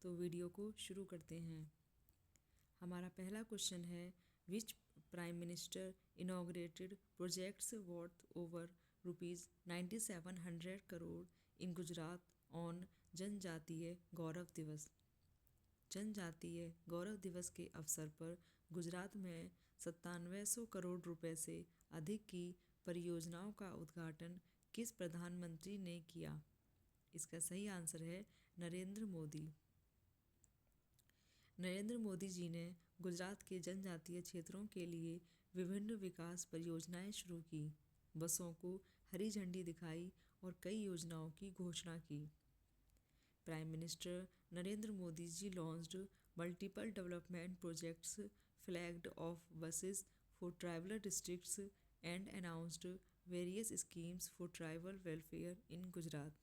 तो वीडियो को शुरू करते हैं। हमारा पहला क्वेश्चन है, which prime minister inaugurated projects worth over ₹9700 crore in Gujarat on Janjatiya Gaurav दिवस। जनजातीय गौरव दिवस के अवसर पर गुजरात में 9700 करोड़ रुपए से अधिक की परियोजनाओं का उद्घाटन किस प्रधानमंत्री ने किया? इसका सही आंसर है नरेंद्र मोदी। नरेंद्र मोदी जी ने गुजरात के जनजातीय क्षेत्रों के लिए विभिन्न विकास परियोजनाएं शुरू की, बसों को हरी झंडी दिखाई और कई योजनाओं की घोषणा की। Prime minister Narendra Modi ji launched multiple development projects flagged off buses for tribal districts and announced various schemes for tribal welfare in Gujarat.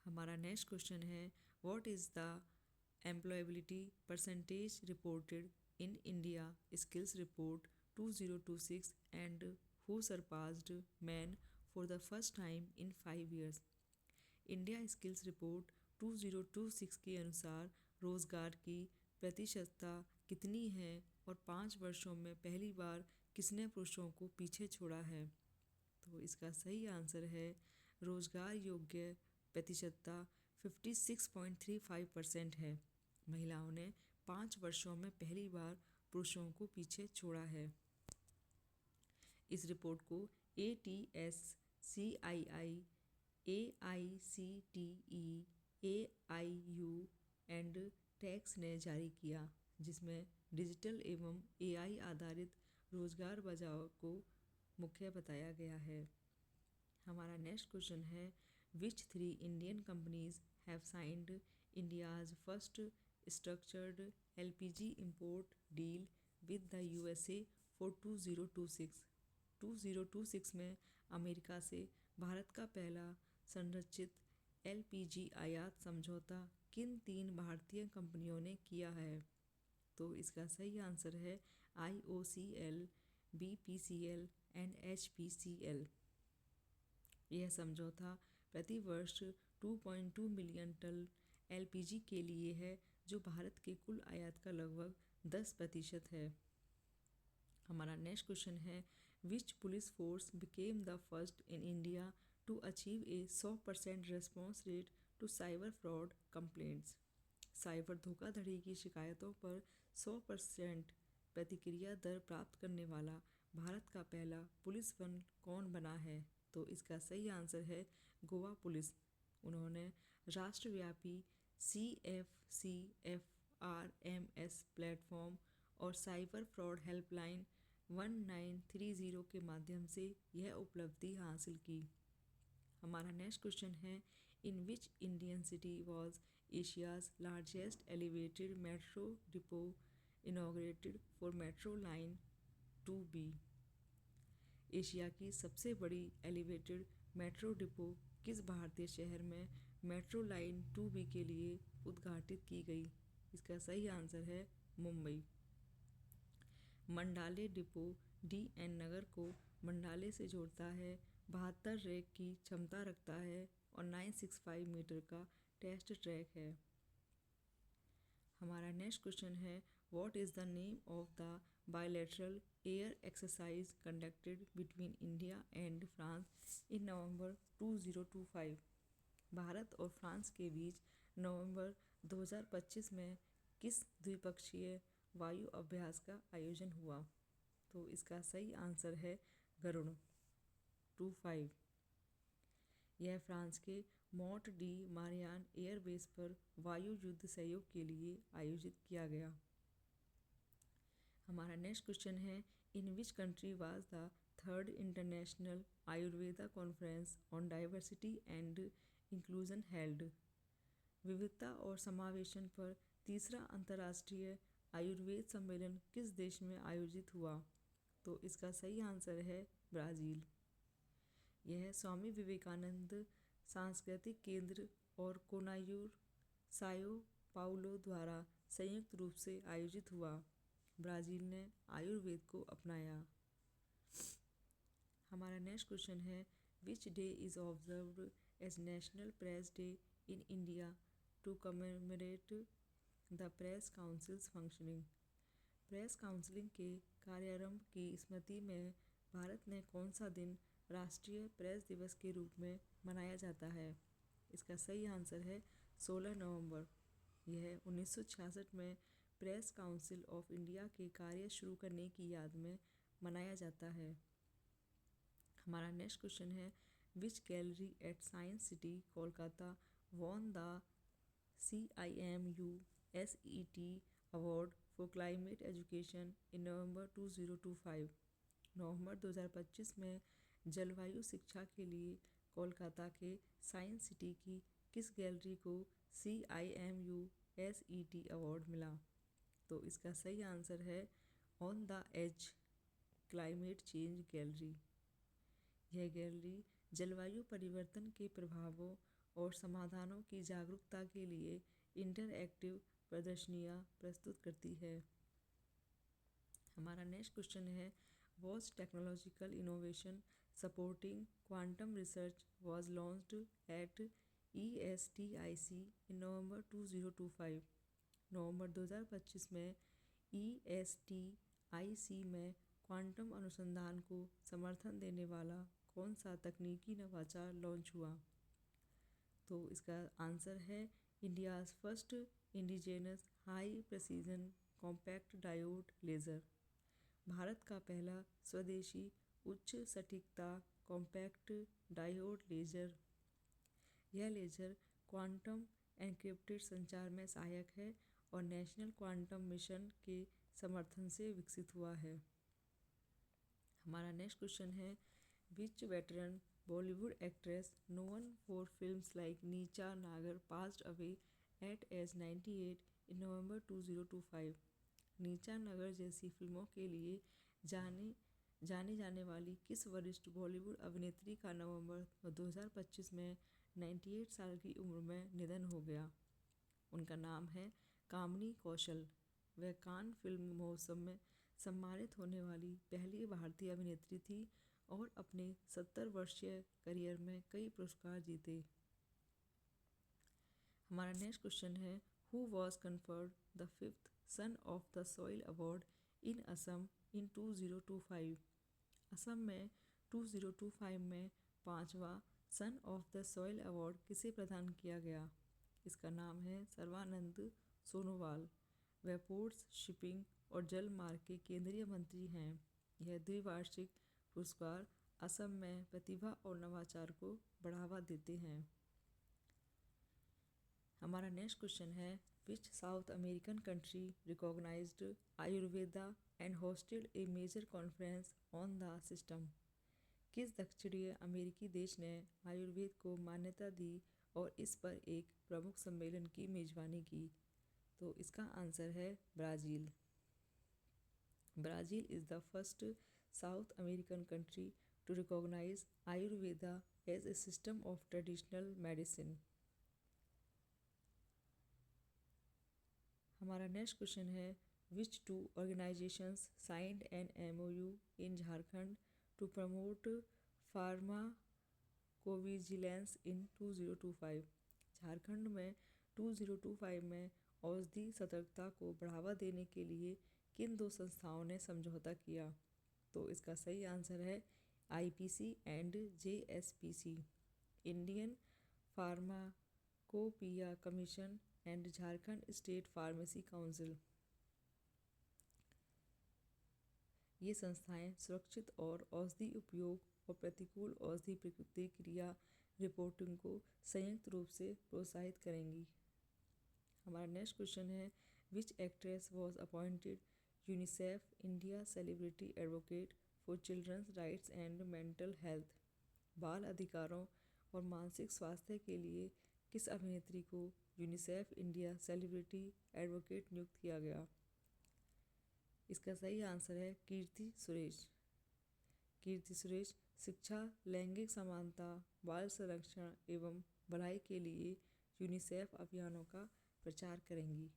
हमारा नेक्स्ट क्वेश्चन है, what is the employability percentage reported in India Skills Report 2026 and who surpassed man for the first time in 5 years। India Skills Report 2026 के अनुसार रोजगार की प्रतिशतता कितनी है और 5 वर्षों में पहली बार किसने पुरुषों को पीछे छोड़ा है? तो इसका सही आंसर है रोजगार योग्य प्रतिशतता 56.35% है। महिलाओं ने 5 वर्षों में पहली बार पुरुषों को पीछे छोड़ा है। इस रिपोर्ट को ATS, CII, AICTE, AIU and tax ने जारी किया, जिसमें डिजिटल एवं AI आधारित रोजगार बचाव को मुख्य बताया गया है। हमारा नेक्स्ट क्वेश्चन है, विच 3 Indian companies have signed India's first structured LPG import deal with the USA for 2026। 2026 में अमेरिका से भारत का पहला संरचित LPG आयात समझौता किन 3 भारतीय कंपनियों ने किया है? तो इसका सही आंसर है IOCL, BPCL एंड HPCL। यह समझौता प्रति वर्ष 2.2 मिलियन टन LPG के लिए है, जो भारत के कुल आयात का लगभग 10% है। हमारा नेक्स्ट क्वेश्चन है, which police force became the first in India to achieve a 100% response rate to cyber fraud complaints. Cyber धोखाधड़ी की शिकायतों पर 100% प्रतिक्रिया दर प्राप्त करने वाला भारत का पहला पुलिस बल कौन बना है? तो इसका सही आंसर है गोवा पुलिस। उन्होंने राष्ट्रव्यापी CFCFRMS प्लेटफॉर्म और साइबर फ्रॉड हेल्पलाइन 1930 के माध्यम से यह उपलब्धि हासिल की। हमारा नेक्स्ट क्वेश्चन है, in which Indian city was Asia's largest elevated metro depot inaugurated for metro line 2B। Asia की सबसे बड़ी एलिवेटेड मेट्रो डिपो किस भारतीय शहर में मेट्रो लाइन 2B के लिए उद्घाटित की गई? इसका सही आंसर है मुंबई। मंडाले डिपो DN नगर को मंडाले से जोड़ता है, 72 रैक की क्षमता रखता है और 965 मीटर का टेस्ट ट्रैक है। हमारा नेक्स्ट क्वेश्चन है, what is the name of the bilateral air exercise conducted between India and France in November 2025। Bharat और फ्रांस के बीच नवंबर 2025 में किस द्विपक्षीय वायु अभ्यास का आयोजन हुआ? तो इसका सही आंसर है गरुड़ 25। यह फ्रांस के मोंट डी मारियान एयरबेस पर वायु युद्ध सहयोग के लिए आयोजित किया गया। हमारा नेक्स्ट क्वेश्चन है, in which country was the 3rd international Ayurveda conference on diversity and inclusion held. विविधता और समावेशन पर तीसरा अंतर्राष्ट्रीय आयुर्वेद सम्मेलन किस देश में आयोजित हुआ? तो इसका सही आंसर है ब्राज़ील। यह स्वामी विवेकानंद सांस्कृतिक केंद्र और कोनायूर सायो पाउलो द्वारा संयुक्त रूप से आयोजित हुआ। ब्राज़ील ने आयुर्वेद को अपनाया। हमारा नेक्स्ट क्वेश्चन है, which day is observed as National Press Day in India to commemorate the Press Council's functioning. Press काउंसिलिंग के कार्यारंभ की स्मृति में भारत में कौन सा दिन राष्ट्रीय प्रेस दिवस के रूप में मनाया जाता है? इसका सही आंसर है 16 नवंबर। यह 1966 में प्रेस काउंसिल ऑफ इंडिया के कार्य शुरू करने की याद में मनाया जाता है। हमारा नेक्स्ट क्वेश्चन है, which gallery at science city Kolkata won the CIMU SET award for climate education in November 2025। नवंबर 2025 में जलवायु शिक्षा के लिए कोलकाता के साइंस सिटी की किस गैलरी को CIMU SET अवार्ड मिला? तो इसका सही आंसर है on the edge climate change gallery. यह गैलरी जलवायु परिवर्तन के प्रभावों और समाधानों की जागरूकता के लिए इंटरएक्टिव प्रदर्शनियाँ प्रस्तुत करती है। हमारा नेक्स्ट क्वेश्चन है, which technological innovation supporting quantum research was launched at ESTIC in November 2025। नवंबर 2025 में ESTIC में क्वांटम अनुसंधान को समर्थन देने वाला कौन सा तकनीकी नवाचार लॉन्च हुआ? तो इसका आंसर है India's first indigenous high precision compact diode laser. Bharat का पहला स्वदेशी उच्च सटीकता कॉम्पैक्ट डायोड लेज़र। यह लेज़र क्वांटम एन्क्रिप्टेड संचार में सहायक है और नेशनल क्वांटम मिशन के समर्थन से विकसित हुआ है। हमारा नेक्स्ट क्वेश्चन है, which veteran Bollywood actress known for films like Neecha Nagar passed away at age 98 in November 2025। Neecha नगर जैसी फिल्मों के लिए जाने जाने वाली किस वरिष्ठ बॉलीवुड अभिनेत्री का नवंबर 2025 में 98 साल की उम्र में निधन हो गया? उनका नाम है कामिनी कौशल। वह कान फिल्म महोत्सव में सम्मानित होने वाली पहली भारतीय अभिनेत्री थी और अपने 70 वर्षीय करियर में कई पुरस्कार जीते। हमारा नेक्स्ट क्वेश्चन है, who was conferred the 5th son of the soil award in Assam in 2025। Assam में 2025 में 5वां son of the soil award किसे प्रदान किया गया? इसका नाम है सर्बानंद सोनोवाल। वह पोर्ट्स, शिपिंग और जल मार्ग के केंद्रीय मंत्री हैं। यह द्विवार्षिक पुरस्कार असम में प्रतिभा और नवाचार को बढ़ावा देते हैं। हमारा नेक्स्ट क्वेश्चन है, which South American country recognized Ayurveda and hosted a major conference on the system. किस दक्षिणी अमेरिकी देश ने आयुर्वेद को मान्यता दी और इस पर एक प्रमुख सम्मेलन की मेजबानी की? तो इसका आंसर है Brazil. Brazil is the first South American country to recognize Ayurveda as a system of traditional medicine. हमारा नेक्स्ट क्वेश्चन है, which two organizations signed an MOU in Jharkhand to promote pharmacovigilance in 2025। Jharkhand में 2025 में औषधि सतर्कता को बढ़ावा देने के लिए किन दो संस्थाओं ने समझौता किया? तो इसका सही आंसर है IPC and JSPC, Indian pharmacopoeia commission and Jharkhand state pharmacy council. ये संस्थाएं सुरक्षित और औषधि उपयोग और प्रतिकूल औषधि प्रतिक्रिया रिपोर्टिंग को संयुक्त रूप से प्रोत्साहित करेंगी। हमारा नेक्स्ट क्वेश्चन है, which actress was appointed UNICEF India celebrity advocate for children's rights and mental health. बाल अधिकारों और मानसिक स्वास्थ्य के लिए किस अभिनेत्री को यूनिसेफ इंडिया सेलिब्रिटी एडवोकेट नियुक्त किया गया? इसका सही आंसर है कीर्ति सुरेश। कीर्ति सुरेश शिक्षा, लैंगिक समानता, बाल संरक्षण एवं भलाई के लिए यूनिसेफ अभियानों का प्रचार करेंगी।